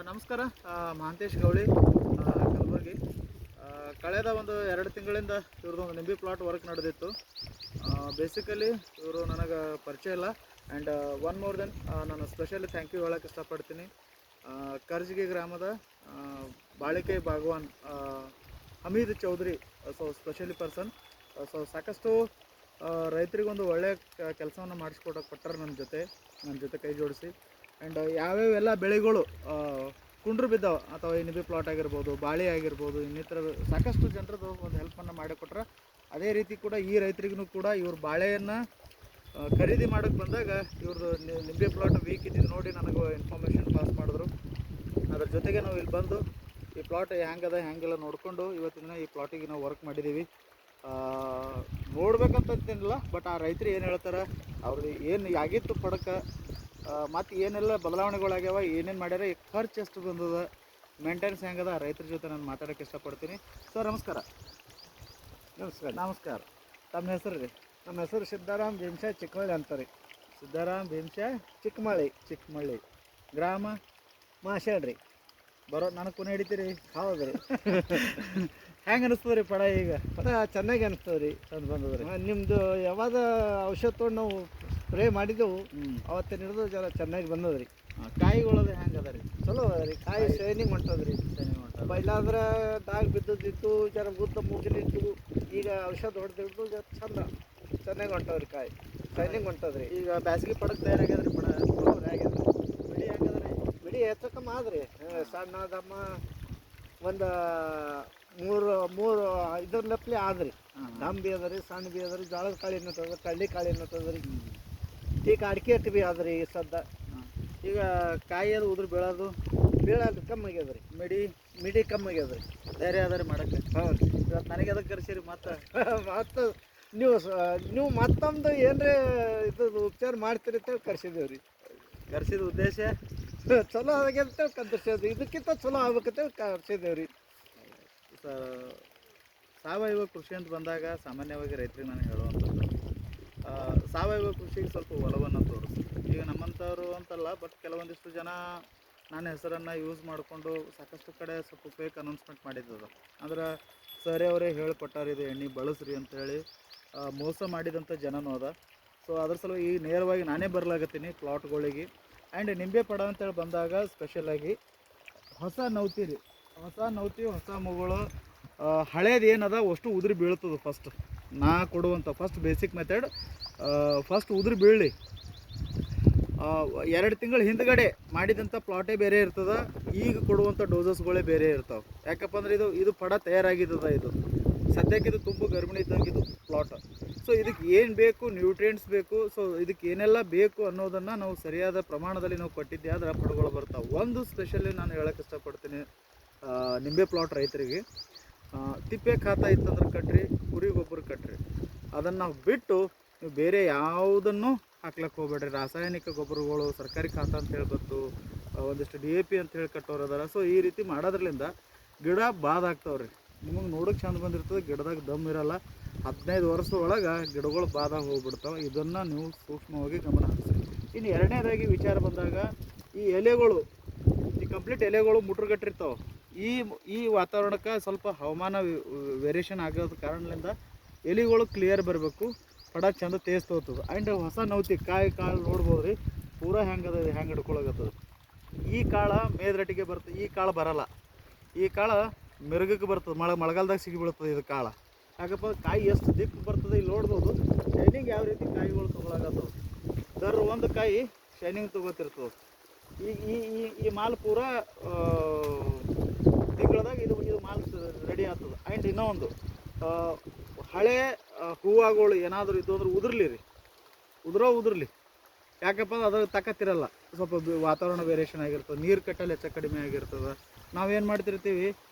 ನಮಸ್ಕಾರ. ಮಹಾಂತೇಶ್ ಗೌಳಿ, ಕಲಬುರಗಿ. ಕಳೆದ ಒಂದು 2 ತಿಂಗಳಿಂದ ಇವ್ರದ್ದೊಂದು ನಿಂಬೆ ಪ್ಲಾಟ್ ವರ್ಕ್ ನಡೆದಿತ್ತು. ಬೇಸಿಕಲಿ ಇವರು ನನಗೆ ಪರಿಚಯ ಇಲ್ಲ. ಆ್ಯಂಡ್ ಒನ್ ಮೋರ್ ದೆನ್ ನಾನು ಸ್ಪೆಷಲಿ ಥ್ಯಾಂಕ್ ಯು ಹೇಳೋಕ್ಕೆ ಇಷ್ಟಪಡ್ತೀನಿ. ಕರ್ಜಗಿ ಗ್ರಾಮದ ಬಾಳಿಕೆ Bagwan Hameed Chaudhary, so specially person. So ಸಾಕಷ್ಟು ರೈತರಿಗೊಂದು ಒಳ್ಳೆಯ ಕೆಲಸವನ್ನು ಮಾಡಿಸ್ಕೊಟ್ಟರು ನನ್ನ ಜೊತೆ ಕೈ ಜೋಡಿಸಿ. ಆ್ಯಂಡ್ ಯಾವ್ಯಾವೆಲ್ಲ ಬೆಳೆಗಳು ಕುಂಡ್ರು ಬಿದ್ದಾವೆ ಅಥವಾ ಈ ನಿಂಬೆ ಪ್ಲಾಟ್ ಆಗಿರ್ಬೋದು, ಬಾಳೆ ಆಗಿರ್ಬೋದು, ಇನ್ನಿತರ ಸಾಕಷ್ಟು ಜನರದ್ದು ಒಂದು ಹೆಲ್ಪನ್ನು ಮಾಡಿಕೊಟ್ರೆ. ಅದೇ ರೀತಿ ಕೂಡ ಈ ರೈತರಿಗೂ ಕೂಡ ಇವ್ರ ಬಾಳೆಯನ್ನು ಖರೀದಿ ಮಾಡೋಕ್ಕೆ ಬಂದಾಗ ಇವ್ರದ್ದು ನಿಂಬೆ ಪ್ಲಾಟ್ ವೀಕ್ ಇದ್ದಿದ್ದು ನೋಡಿ ನನಗೆ ಇನ್ಫಾರ್ಮೇಷನ್ ಪಾಸ್ ಮಾಡಿದ್ರು. ಅದ್ರ ಜೊತೆಗೆ ನಾವು ಇಲ್ಲಿ ಬಂದು ಈ ಪ್ಲಾಟ್ ಹೆಂಗದ ಹೆಂಗೆಲ್ಲ ನೋಡಿಕೊಂಡು ಇವತ್ತಿನ ದಿನ ಈ ಪ್ಲಾಟಿಗೆ ನಾವು ವರ್ಕ್ ಮಾಡಿದ್ದೀವಿ. ನೋಡ್ಬೇಕಂತೇನಿಲ್ಲ, ಬಟ್ ಆ ರೈತರು ಏನು ಹೇಳ್ತಾರೆ, ಅವ್ರದ್ದು ಏನು ಆಗಿತ್ತು ಪಡಕ್ಕೆ, ಮತ್ತು ಏನೆಲ್ಲ ಬದಲಾವಣೆಗಳಾಗ್ಯಾವ, ಏನೇನು ಮಾಡ್ಯಾರ, ಈ ಖರ್ಚು ಎಷ್ಟು ಬಂದದ, ಮೇಂಟೆನೆನ್ಸ್ ಹೆಂಗದ, ಆ ರೈತರ ಜೊತೆ ನಾನು ಮಾತಾಡೋಕ್ಕೆ ಇಷ್ಟಪಡ್ತೀನಿ. ಸರ್ ನಮಸ್ಕಾರ. ನಮಸ್ಕಾರ. ತಮ್ಮ ಹೆಸರು ರೀ? ನಮ್ಮ ಹೆಸರು ಸಿದ್ದಾರಾಮ್ ಭೀಮಶಾ ಚಿಕ್ಕಮಳ್ಳಿ ಅಂತಾರೆ. ಸಿದ್ದಾರಾಮ್ ಭೀಮಶಾ ಚಿಕ್ಕಮಳ್ಳಿ. ಗ್ರಾಮ ಮಾಶಾಡ್ರಿ. ಬರೋ ನನಗೆ ಕುನ ಹಿಡಿತೀರಿ? ಹೌದು ರೀ. ಹೆಂಗೆ ಅನಿಸ್ತದೆ ರೀ ಪಡ? ಈಗ ಪಡ ಚೆನ್ನಾಗಿ ಅನಿಸ್ತದೆ ರೀ. ತಂದು ಬಂದದ್ರಿ. ನಿಮ್ಮದು ಯಾವಾಗ ಔಷಧ ತೊಗೊಂಡು ನಾವು ಸ್ಪ್ರೇ ಮಾಡಿದ್ದೆವು, ಅವತ್ತಿನ ಹಿಡಿದು ಜರ ಚೆನ್ನಾಗಿ ಬಂದದ್ರಿ. ಕಾಯಿಗಳದು ಹೆಂಗೆ ಅದ ರೀ? ಚಲೋ ಅದ ರೀ. ಕಾಯಿ ಶೈನಿಂಗ್ ಹೊಂಟದ್ರಿ. ಬೈಲಾದ್ರೆ ದಾಗ್ ಬಿದ್ದದಿತ್ತು, ಜರ ಉದ್ದ ಮುಗಿಲಿತ್ತು. ಈಗ ಔಷಧ ಹೊಡೆದಿದ್ದು ಜರ ಚೆನ್ನಾಗಿ ಹೊಂಟದ್ರಿ. ಕಾಯಿ ಶೈನಿಂಗ್ ಹೊಂಟದ್ರಿ. ಈಗ ಬ್ಯಾಸಿಗೆ ಪಡಕ್ಕೆ ತಯಾರಾಗ್ಯದ್ರಿ ಪಡ? ಹೌದು, ಆಗ್ಯದ. ಬಿಡಿ ಹೆಂಗದ ರೀ? ಬಿಡಿ ಹೆಚ್ಚಕಮ್ಮ ಆದ್ರಿ. ಸಣ್ಣ ದಮ್ಮ ಒಂದು ಮೂರು ಇದರ ಲೆಪ್ಲೆ ಆದ್ರಿ. ದಮ್ ಬಿ ಅದ ರೀ, ಸಣ್ಣ ಬಿ ಅದ ರೀ, ಜೋಳದ ಕಾಳಿ ಅನ್ನತ್ತದ, ಕಳ್ಳಿ ಕಾಳಿ ಅನ್ನತ್ತದ ರೀ. ಈಗ ಅಡಿಕೆ ಅಟ್ಟು ಬಿ ಅದ ರೀ ಸದ್ದ. ಈಗ ಕಾಯಿ ಅದು ಉದ್ರ ಬೀಳೋದು ಕಮ್ಮಿ ಆಗ್ಯದ ರೀ. ಮಿಡಿ ಕಮ್ಮಿ ಆಗ್ಯದ ರೀ. ಬೇರೆ ಅದ ರೀ ಮಾಡೋಕ್ಕೆ? ಹೌದು ರೀ. ಇವತ್ತು ನನಗೆ ಅದಕ್ಕೆ ಕರೆಸಿರಿ ಮತ್ತೆ? ಮತ್ತು ನೀವು ಮತ್ತೊಂದು ಏನರೇ ಇದು ಉಪಚಾರ ಮಾಡ್ತೀರಿ ಅಂತೇಳಿ ಕರ್ಸಿದ್ದೇವೆ ರೀ. ಕರೆಸಿದ ಉದ್ದೇಶ ಚಲೋ ಆಗ್ಯಂತೇಳಿ ಕರ್ಸಿದ್ವಿ. ಇದಕ್ಕಿಂತ ಚಲೋ ಆಗ್ಬೇಕಂತೇಳಿ ಕರ್ಸಿದ್ದೇವೆ ರೀ. ಸಾವಯವ ಕೃಷಿ ಅಂತ ಬಂದಾಗ ಸಾಮಾನ್ಯವಾಗಿ ರೈತರಿಗೆ ನಾನು ಹೇಳುವಂಥದ್ದು, ಸಾವಯವ ಕೃಷಿಗೆ ಸ್ವಲ್ಪ ಒಲವನ್ನು ತೋರಿಸಿ. ಈಗ ನಮ್ಮಂಥವ್ರು ಅಂತಲ್ಲ, ಬಟ್ ಕೆಲವೊಂದಿಷ್ಟು ಜನ ನನ್ನ ಹೆಸರನ್ನು ಯೂಸ್ ಮಾಡಿಕೊಂಡು ಸಾಕಷ್ಟು ಕಡೆ ಸ್ವಲ್ಪ ಫೇಕ್ ಅನೌನ್ಸ್ಮೆಂಟ್ ಮಾಡಿದ್ದದ. ಅಂದ್ರೆ ಸರಿ ಅವರೇ ಹೇಳ್ಕೊಟ್ಟಾರ ಇದು ಎಣ್ಣೆ ಬಳಸ್ರಿ ಅಂಥೇಳಿ ಮೋಸ ಮಾಡಿದಂಥ ಜನನೂ ಅದ. ಸೊ ಅದ್ರ ಸಲುವಾಗಿ ಈಗ ನೇರವಾಗಿ ನಾನೇ ಬರಲಾಗತ್ತೀನಿ ಪ್ಲಾಟ್ಗಳಿಗೆ. ಆ್ಯಂಡ್ ನಿಂಬೆ ಪಡ ಅಂತೇಳಿ ಬಂದಾಗ ಸ್ಪೆಷಲಾಗಿ ಹೊಸ ನೌತಿ ರೀ, ಹೊಸ ನೌತಿ, ಹೊಸ ಮುಗಳು. ಹಳೇದು ಏನದ ಅಷ್ಟು ಉದುರಿ ಬೀಳ್ತದೆ. ಫಸ್ಟ್ ನಾ ಕೊಡುವಂಥ ಫಸ್ಟ್ ಬೇಸಿಕ್ ಮೆಥಡ್, ಫಸ್ಟ್ ಉದುರಿ ಬೀಳಲಿ. 2 ತಿಂಗಳ ಹಿಂದ್ಗಡೆ ಮಾಡಿದಂಥ ಪ್ಲಾಟೇ ಬೇರೆ ಇರ್ತದೆ, ಈಗ ಕೊಡುವಂಥ ಡೋಸಸ್ಗಳೇ ಬೇರೆ ಇರ್ತಾವೆ. ಯಾಕಪ್ಪ ಅಂದ್ರೆ ಇದು ಪಡ ತಯಾರಾಗಿದ್ದದ. ಇದು ಸದ್ಯಕ್ಕೆ ಇದು ತುಂಬ ಗರ್ಭಿಣಿ ಇದ್ದಂಗೆ ಇದು ಪ್ಲಾಟ್. ಸೊ ಇದಕ್ಕೆ ಏನು ಬೇಕು, ನ್ಯೂಟ್ರಿಯೆಂಟ್ಸ್ ಬೇಕು, ಸೊ ಇದಕ್ಕೆ ಏನೆಲ್ಲ ಬೇಕು ಅನ್ನೋದನ್ನು ನಾವು ಸರಿಯಾದ ಪ್ರಮಾಣದಲ್ಲಿ ನಾವು ಕೊಟ್ಟಿದ್ದೆ ಆದ್ರೆ ಪಡಗಳು ಬರ್ತಾವೆ. ಒಂದು ಸ್ಪೆಷಲಿ ನಾನು ಹೇಳೋಕ್ಕೆ ಇಷ್ಟಪಡ್ತೀನಿ ನಿಂಬೆ ಪ್ಲಾಟ್ ರೈತರಿಗೆ, ತಿಪ್ಪೆ ಖಾತ ಇತ್ತಂದ್ರೆ ಕಟ್ರಿ, ಕುರಿ ಗೊಬ್ಬರ ಕಟ್ರಿ. ಅದನ್ನು ನಾವು ಬಿಟ್ಟು ನೀವು ಬೇರೆ ಯಾವುದನ್ನು ಹಾಕ್ಲಕ್ಕೆ ಹೋಗ್ಬೇಡ್ರಿ. ರಾಸಾಯನಿಕ ಗೊಬ್ಬರಗಳು, ಸರ್ಕಾರಿ ಖಾತ ಅಂತ ಹೇಳ್ಬತ್ತು, ಒಂದಿಷ್ಟು DAP ಅಂತ ಹೇಳಿ ಕಟ್ಟೋರು ಅದಾರ. ಸೊ ಈ ರೀತಿ ಮಾಡೋದ್ರಲ್ಲಿಂದ ಗಿಡ ಬಾದಾಗ್ತಾವ್ರಿ. ನಿಮಗೆ ನೋಡೋಕೆ ಚಂದ ಬಂದಿರ್ತದೆ, ಗಿಡದಾಗ ದಮ್ ಇರಲ್ಲ. 15 ವರ್ಷದೊಳಗೆ ಗಿಡಗಳು ಬಾದಾಗ ಹೋಗ್ಬಿಡ್ತಾವೆ. ಇದನ್ನು ನೀವು ಸೂಕ್ಷ್ಮವಾಗಿ ಗಮನ ಹರಿಸಿ. ಇನ್ನು ಎರಡನೇದಾಗಿ ವಿಚಾರ ಬಂದಾಗ, ಈ ಎಲೆಗಳು, ಈ ಕಂಪ್ಲೀಟ್ ಎಲೆಗಳು ಮುಟ್ರುಗಟ್ಟಿರ್ತಾವೆ. ಈ ವಾತಾವರಣಕ್ಕೆ ಸ್ವಲ್ಪ ಹವಾಮಾನ ವೇರಿಯೇಷನ್ ಆಗೋದ ಕಾರಣದಿಂದ ಎಲೆಗಳು ಕ್ಲಿಯರ್ ಬರಬೇಕು, ಪಡ ಚಂದ ತೇಜ್ ತೋರ್ತದೆ. ಆ್ಯಂಡ್ ಹೊಸ ನೌತಿ ಕಾಳು ನೋಡ್ಬೋದು ರೀ, ಪೂರಾ ಹೆಂಗದ, ಹೆಂಗೆ ಹಿಡ್ಕೊಳಗತ್ತದ. ಈ ಕಾಳು ಮೇದ್ರಟ್ಟಿಗೆ ಬರ್ತದೆ, ಈ ಕಾಳು ಬರಲ್ಲ. ಈ ಕಾಳು ಮಿರುಗಕ್ಕೆ ಬರ್ತದೆ, ಮಳೆಗಾಲದಾಗ ಸಿಗಿಬೀಳ್ತದೆ ಇದು ಕಾಳು. ಯಾಕಪ್ಪ ಕಾಯಿ ಎಷ್ಟು ದಿಕ್ಕು ಬರ್ತದೆ ಇಲ್ಲಿ ನೋಡ್ಬೋದು. ಶೈನಿಂಗ್ ಯಾವ ರೀತಿ ಕಾಯಿಗಳು ತೊಗೊಳಗತ್ತವೆ. ಒಂದು ಕಾಯಿ ಶೈನಿಂಗ್ ತೊಗೋತಿರ್ತದೆ. ಈ ಮಾಲ್ ಪೂರಾ ತಿಂಗಳದಾಗ ಇದು ಮಾಲ್ ರೆಡಿ ಆಗ್ತದೆ. ಆ್ಯಂಡ್ ಇನ್ನೂ ಒಂದು, ಹಳೆ ಹೂವುಗಳು ಏನಾದರೂ ಇದ್ದು ಅಂದ್ರೆ ಉದುರಲಿ. ಯಾಕಪ್ಪ ಅಂದ್ರೆ ಅದ್ರ ತಾಕತ್ತಿರಲ್ಲ, ಸ್ವಲ್ಪ ವಾತಾವರಣ ವೇರಿಯೇಷನ್ ಆಗಿರ್ತದೆ, ನೀರು ಕಟ್ಟಲ್ಲಿ ಹೆಚ್ಚು ಕಡಿಮೆ ಆಗಿರ್ತದೆ. ನಾವೇನು ಮಾಡ್ತಿರ್ತೀವಿ,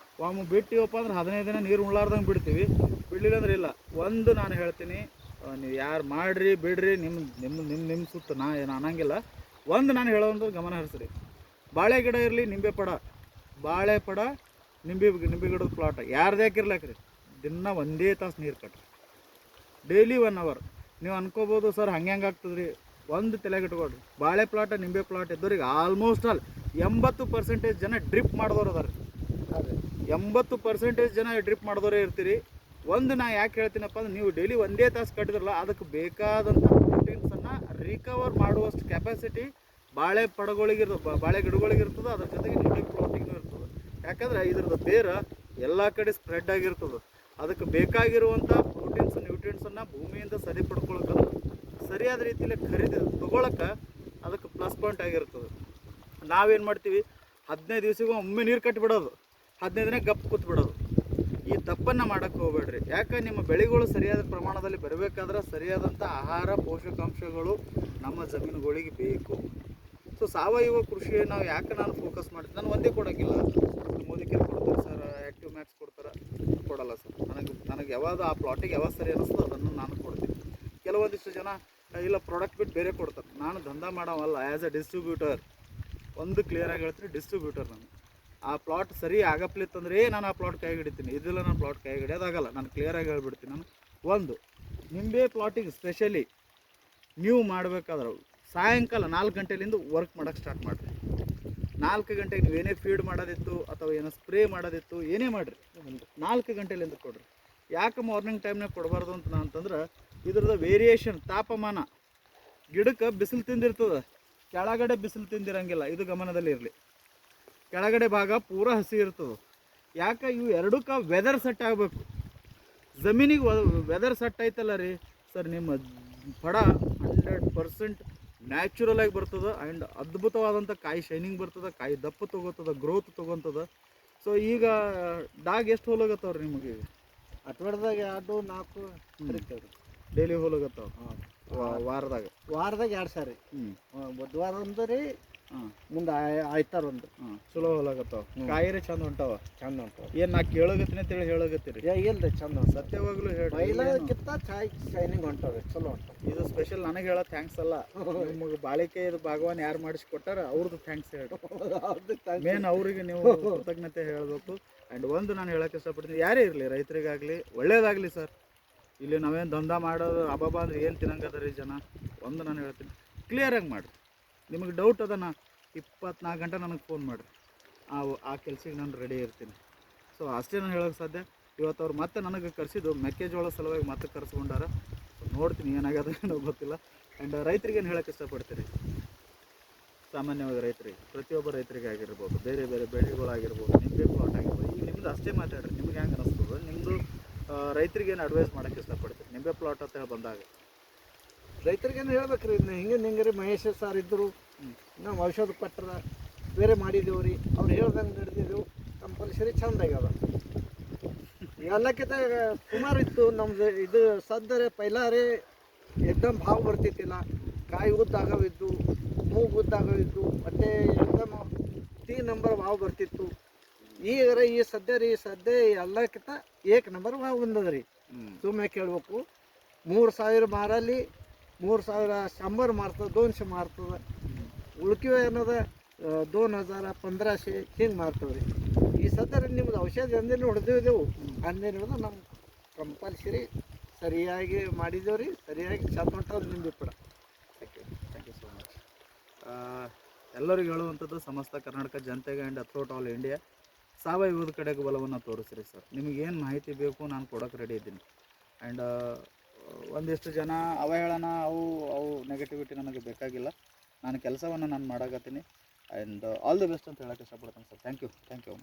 ಒಮ್ಮೆ ಬಿಟ್ಟಿವಪ್ಪ ಅಂದ್ರೆ 15 ದಿನ ನೀರು ಉಳ್ಳಾರ್ದಂಗೆ ಬಿಡ್ತೀವಿ. ಬಿಡಲಿಲ್ಲ ಅಂದ್ರೆ ಇಲ್ಲ. ಒಂದು ನಾನು ಹೇಳ್ತೀನಿ, ನೀವು ಯಾರು ಮಾಡಿರಿ ಬಿಡ್ರಿ, ನಿಮ್ಮ ಸುತ್ತ ನಾ ಏನು ಅನ್ನಂಗಿಲ್ಲ. ಒಂದು ನಾನು ಹೇಳೋದು ಗಮನ ಹರಿಸ್ರಿ. ಬಾಳೆ ಗಿಡ ಇರಲಿ, ನಿಂಬೆ ಪಡ, ಬಾಳೆ ಪಡ, ನಿಂಬೆ ಗಿಡದ ಪ್ಲಾಟ್ ಯಾರ್ದು ಹಾಕಿರ್ಲಾಕ್ರಿ, ದಿನ ಒಂದೇ ತಾಸು ನೀರು ಕಟ್ರಿ, ಡೈಲಿ 1 ಅವರ್. ನೀವು ಅನ್ಕೋಬೋದು ಸರ್ ಹಂಗೆ ಆಗ್ತದೆ ರೀ, ಒಂದು ತಲೆಗಿಟ್ಕೊಡ್ರಿ, ಬಾಳೆ ಪ್ಲಾಟ್ ನಿಂಬೆ ಪ್ಲಾಟ್ ಇದ್ದವ್ರಿಗೆ ಆಲ್ಮೋಸ್ಟ್ ಆಲ್ 80% ಜನ ಡ್ರಿಪ್ ಮಾಡಿದವ್ರು ಅದಾರ. ಅದೇ 80% ಜನ ಡ್ರಿಪ್ ಮಾಡಿದವರೇ ಇರ್ತೀರಿ. ಒಂದು ನಾ ಯಾಕೆ ಹೇಳ್ತೀನಪ್ಪ ಅಂದ್ರೆ, ನೀವು ಡೈಲಿ ಒಂದೇ ತಾಸು ಕಟ್ಟಿದ್ರಲ್ಲ, ಅದಕ್ಕೆ ಬೇಕಾದಂಥ ಪ್ರೋಟೀನ್ಸನ್ನು ರಿಕವರ್ ಮಾಡುವಷ್ಟು ಕೆಪಾಸಿಟಿ ಬಾಳೆ ಪಡಗಳಿಗಿರ್ತದೆ, ಬಾಳೆ ಗಿಡಗಳಿಗಿರ್ತದೆ. ಅದ್ರ ಜೊತೆಗೆ ನಿಂಬೆ ಪ್ಲಾಟಿಗೂ ಇರ್ತದೆ. ಯಾಕಂದ್ರೆ ಇದ್ರದ್ದು ಬೇರೆ ಎಲ್ಲ ಕಡೆ ಸ್ಪ್ರೆಡ್ ಆಗಿರ್ತದೆ. ಅದಕ್ಕೆ ಬೇಕಾಗಿರುವಂಥ ಪ್ರೋಟೀನ್ಸ್ ನ್ಯೂಟ್ರಿಯೆಂಟ್ಸನ್ನು ಭೂಮಿಯಿಂದ ಸರಿ ಪಡ್ಕೊಳಕ್ಕೆ, ಸರಿಯಾದ ರೀತಿಯಲ್ಲಿ ತೊಗೊಳಕ್ಕೆ ಅದಕ್ಕೆ ಪ್ಲಸ್ ಪಾಯಿಂಟ್ ಆಗಿರ್ತದೆ. ನಾವೇನು ಮಾಡ್ತೀವಿ, 15 ದಿವಸಗೂ ಒಮ್ಮೆ ನೀರು ಕಟ್ಟಿಬಿಡೋದು, 15 ದಿನ ಗಪ್ ಕೂತ್ಬಿಡೋದು. ಈ ತಪ್ಪನ್ನು ಮಾಡೋಕ್ಕೆ ಹೋಗಬೇಡ್ರಿ. ಯಾಕೆ ನಿಮ್ಮ ಬೆಳೆಗಳು ಸರಿಯಾದ ಪ್ರಮಾಣದಲ್ಲಿ ಬರಬೇಕಾದ್ರೆ ಸರಿಯಾದಂಥ ಆಹಾರ ಪೋಷಕಾಂಶಗಳು ನಮ್ಮ ಜಮೀನುಗಳಿಗೆ ಬೇಕು. ಸೊ ಸಾವಯವ ಕೃಷಿ ನಾವು ಯಾಕೆ ನಾನು ಫೋಕಸ್ ಮಾಡ್ತೀನಿ, ನಾನು ಒಂದೇ ಕೊಡೋಕ್ಕಿಲ್ಲ. ಮೋದಿಕೇರ್ ಕೊಡ್ತಾರೆ ಸರ್, ಆ್ಯಕ್ಟಿವ್ ಮ್ಯಾಕ್ಸ್ ಕೊಡ್ತಾರೆ, ಕೊಡಲ್ಲ ಸರ್. ನನಗೆ ಯಾವಾಗ ಆ ಪ್ಲಾಟಿಗೆ ಯಾವಾಗ ಸರಿ ಅನ್ನಿಸ್ತೋ ಅದನ್ನು ನಾನು ಕೊಡ್ತೀನಿ. ಕೆಲವೊಂದಿಷ್ಟು ಜನ ಇಲ್ಲ ಪ್ರಾಡಕ್ಟ್ ಬಿಟ್ಟು ಬೇರೆ ಕೊಡ್ತಾರೆ. ನಾನು ದಂಧ ಮಾಡೋವಲ್ಲ, ಆ್ಯಸ್ ಎ ಡಿಸ್ಟ್ರಿಬ್ಯೂಟರ್ ಒಂದು ಕ್ಲಿಯರಾಗಿ ಹೇಳ್ತೀನಿ, ಡಿಸ್ಟ್ರಿಬ್ಯೂಟರ್ ನಾನು. ಆ ಪ್ಲಾಟ್ ಸರಿ ಆಗಪ್ಲಿತ್ತಂದ್ರೆ ನಾನು ಆ ಪ್ಲಾಟ್ ಕೈ ಹಿಡಿತೀನಿ, ಇದಿಲ್ಲ ನಾನು ಪ್ಲಾಟ್ ಕೈ ಹಿಡಿಯೋದಾಗಲ್ಲ. ನಾನು ಕ್ಲಿಯರಾಗಿ ಹೇಳ್ಬಿಡ್ತೀನಿ. ನಾನು ಒಂದು ನಿಂಬೆ ಪ್ಲಾಟಿಗೆ ಸ್ಪೆಷಲಿ ನೀವು ಮಾಡಬೇಕಾದ್ರೆ ಸಾಯಂಕಾಲ 4 ಗಂಟೆಲಿಂದ ವರ್ಕ್ ಮಾಡೋಕ್ಕೆ ಸ್ಟಾರ್ಟ್ ಮಾಡಿರಿ. 4 ಗಂಟೆಗೆ ನೀವು ಏನೇ ಫೀಡ್ ಮಾಡೋದಿತ್ತು ಅಥವಾ ಏನೋ ಸ್ಪ್ರೇ ಮಾಡೋದಿತ್ತು, ಏನೇ ಮಾಡಿರಿ 4 ಗಂಟೆಲಿಂದ ಕೊಡ್ರಿ. ಯಾಕೆ ಮಾರ್ನಿಂಗ್ ಟೈಮ್ನಾಗ ಕೊಡಬಾರ್ದು ಅಂತಂದ್ರೆ, ಇದ್ರದ್ದು ವೇರಿಯೇಷನ್ ತಾಪಮಾನ, ಗಿಡಕ್ಕೆ ಬಿಸಿಲು ತಿಂದಿರ್ತದೆ, ಕೆಳಗಡೆ ಬಿಸಿಲು ತಿಂದಿರಂಗಿಲ್ಲ. ಇದು ಗಮನದಲ್ಲಿ ಇರಲಿ. ಕೆಳಗಡೆ ಭಾಗ ಪೂರ ಹಸಿ ಇರ್ತದೆ. ಯಾಕೆ ಇವು ಎರಡಕ್ಕೆ ವೆದರ್ ಸೆಟ್ ಆಗಬೇಕು. ಜಮೀನಿಗೆ ವೆದರ್ ಸೆಟ್ ಐತಲ್ಲ ರೀ ಸರ್, ನಿಮ್ಮ ಪಡ 100% ನ್ಯಾಚುರಲ್ ಆಗಿ ಬರ್ತದೆ. ಆ್ಯಂಡ್ ಅದ್ಭುತವಾದಂಥ ಕಾಯಿ ಶೈನಿಂಗ್ ಬರ್ತದೆ, ಕಾಯಿ ದಪ್ಪ ತೊಗೋತದ, ಗ್ರೋತ್ ತೊಗೊತದ. ಸೊ ಈಗ ಡಾಗ್ ಎಷ್ಟು ಹೋಲಾಗತ್ತವ್ರಿ ನಿಮಗೆ? ಅಟ್ವಡ್ದಾಗ 2 4 ಕರಿತೇವೆ ಡೈಲಿ ಹೋಲಾಗತ್ತವ? ವಾರದಾಗ 2 ಸಾರಿ. ಬುಧವಾರ ಒಂದು ರೀ, ಮುಂದೆ ಆಯ್ತಾರ ಒಂದು. ಚಲೋ ಹೋಲಾಗತ್ತವ. ಕಾಯಿರೆ ಚಂದ ಹೊಂಟಾವ? ಚಂದ ಹೊಂಟಾವ. ಏನು ನಾ ಕೇಳೋಗತ್ತೀನಿ ಅಂತೇಳಿ ಹೇಳೋಗತ್ತೀರಿ? ಇಲ್ರಿ, ಚಂದ ಸತ್ಯವಾಗ್ಲೂ ಹೇಳಿ. ಮೈಲಾಕಿಂತ ಶೈನಿಂಗ್ ಹೊಂಟಾವೆ, ಚಲೋ ಹೊಂಟಾವ. ಇದು ಸ್ಪೆಷಲ್ ನನಗೆ ಹೇಳೋ ಥ್ಯಾಂಕ್ಸ್ ಅಲ್ಲ, ನಿಮಗೆ ಬಾಳಿಕೆ ಇದು ಭಾಗವಾನ್ ಯಾರು ಮಾಡಿಸ್ಕೊಟ್ಟಾರ ಅವ್ರದ್ದು ಥ್ಯಾಂಕ್ಸ್ ಹೇಳಿ. ಮೇನ್ ಅವರಿಗೆ ನೀವು ಕೃತಜ್ಞತೆ ಹೇಳಬೇಕು. ಆ್ಯಂಡ್ ಒಂದು ನಾನು ಹೇಳೋಕ್ಕೆ ಇಷ್ಟಪಡ್ತೀನಿ, ಯಾರೇ ಇರಲಿ, ರೈತರಿಗಾಗಲಿ ಒಳ್ಳೇದಾಗಲಿ ಸರ್. ಇಲ್ಲಿ ನಾವೇನು ದಂಧ ಮಾಡೋದು ಅಬಾಬ ಅಂದ್ರೆ ಏನು ತಿನ್ನಂಗದ ರೀ ಜನ. ಒಂದು ನಾನು ಹೇಳ್ತೀನಿ, ಕ್ಲಿಯರಾಗಿ ಮಾಡಿರಿ. ನಿಮಗೆ ಡೌಟ್ ಅದನ್ನು 24 ಗಂಟೆ ನನಗೆ ಫೋನ್ ಮಾಡಿರಿ, ಆ ಕೆಲಸಕ್ಕೆ ನಾನು ರೆಡಿ ಇರ್ತೀನಿ. ಸೊ ಅಷ್ಟೇ ನಾನು ಹೇಳೋಕ್ಕೆ ಸಾಧ್ಯ. ಇವತ್ತು ಅವ್ರು ಮತ್ತೆ ನನಗೆ ಕರೆಸಿದ್ದು ಮೆಕ್ಕೆಜೋಳ ಸಲುವಾಗಿ ಮತ್ತೆ ಕರೆಸ್ಕೊಂಡಾರ. ನೋಡ್ತೀನಿ ಏನಾಗದ ಏನೋ ಗೊತ್ತಿಲ್ಲ. ಆ್ಯಂಡ್ ರೈತರಿಗೇನು ಹೇಳೋಕ್ಕೆ ಇಷ್ಟಪಡ್ತೀರಿ? ಸಾಮಾನ್ಯವಾಗಿ ರೈತರಿಗೆ, ಪ್ರತಿಯೊಬ್ಬ ರೈತರಿಗೆ ಆಗಿರ್ಬೋದು, ಬೇರೆ ಬೇರೆ ಬೆಳೆಗಳಾಗಿರ್ಬೋದು, ನಿಂಬೆ ಪ್ಲಾಟ್ ಆಗಿರ್ಬೋದು, ಈಗ ನಿಮ್ಮದು ಅಷ್ಟೇ ಮಾತಾಡ್ರಿ. ನಿಮ್ಗೆ ಹೆಂಗೆ ಅನ್ನಿಸ್ತದೆ? ನಿಮ್ಮದು ರೈತರಿಗೇನು ಅಡ್ವೈಸ್ ಮಾಡೋಕ್ಕೆ ಇಷ್ಟಪಡ್ತೀರಿ ನಿಂಬೆ ಪ್ಲಾಟ್ ಅಂತ ಹೇಳಿ ಬಂದಾಗ? ರೈತರಿಗೇನು ಹೇಳ್ಬೇಕ್ರಿ, ಹಿಂಗೆ ರೀ ಮಹೇಶ್ ಸರ್ ಇದ್ದರು, ನಾವು ಔಷಧ ಕೊಟ್ಟರ ಬೇರೆ ಮಾಡಿದೆವು ರೀ, ಅವ್ರು ಹೇಳ್ದಂಗೆ ನಡೆದಿದ್ದೆವು, ಕಂಪಲ್ಸರಿ ಚಂದ ಆಗ್ಯದ. ಎಲ್ಲಕ್ಕಿಂತ ಸುಮಾರು ಇತ್ತು ನಮ್ದು. ಇದು ಸದ್ದರೆ ಪೈಲಾರೇ ಎಕ್ದಮ್ ಭಾವ ಬರ್ತಿತ್ತಿಲ್ಲ, ಕಾಯಿ ಉದ್ದಾಗವಿದ್ದು, ಮೂಗು ಉದ್ದಾಗವಿದ್ದು, ಮತ್ತು ಎಕ್ದಮ್ 3 ನಂಬರ್ ಭಾವ ಬರ್ತಿತ್ತು. ಈಗ ಈ ಸದ್ಯ ಎಲ್ಲಕ್ಕಿಂತ 1 ನಂಬರ್ ಭಾವ ಬಂದದ ರೀ. ಸುಮ್ಮನೆ ಕೇಳ್ಬೇಕು, 3000 ಮಾರಲ್ಲಿ 3000 100 ಮಾರ್ತದೆ, 200 ಮಾರ್ತದೆ. ಉಳ್ಕಿವ ಏನದ 2000 1500 ಹಿಂಗೆ ಮಾರ್ತದೆ ರೀ. ಈ ಸದ್ಯ ನಿಮ್ದು ಔಷಧಿ ಅಂದೇನು ಹೊಡೆದಿದ್ದೆವು, ಅಂದೇನು ನಮ್ಮ ಕಂಪಲ್ಸರಿ ಸರಿಯಾಗಿ ಮಾಡಿದ್ದೇವೆ ರೀ, ಸರಿಯಾಗಿ ಚಂದ ಹೊಂಟದ ನಿಂಬೆ ಪಡ. Thank you so much. ಎಲ್ಲರಿಗೂ ಹೇಳುವಂಥದ್ದು, ಸಮಸ್ತ ಕರ್ನಾಟಕ ಜನತೆಗೆ ಆ್ಯಂಡ್ ಥ್ರೂಟ್ ಆಲ್ ಇಂಡಿಯಾ, ಸಾವಯವದ ಕಡೆಗೆ ಬಲವನ್ನು ತೋರಿಸ್ರಿ ಸರ್. ನಿಮಗೇನು ಮಾಹಿತಿ ಬೇಕು ನಾನು ಕೊಡೋಕೆ ರೆಡಿ ಇದ್ದೀನಿ. ಆ್ಯಂಡ್ ಒಂದಿಷ್ಟು ಜನ ಅವಹೇಳನ ಅವು ನೆಗೆಟಿವಿಟಿ ನನಗೆ ಬೇಕಾಗಿಲ್ಲ. ನಾನು ಕೆಲಸವನ್ನು ನಾನು ಮಾಡಾಕತ್ತೀನಿ. ಆ್ಯಂಡ್ ಆಲ್ ದಿ ಬೆಸ್ಟ್ ಅಂತ ಹೇಳೋಕ್ಕೆ ಇಷ್ಟಪಡ್ತೀನಿ ಸರ್. Thank you.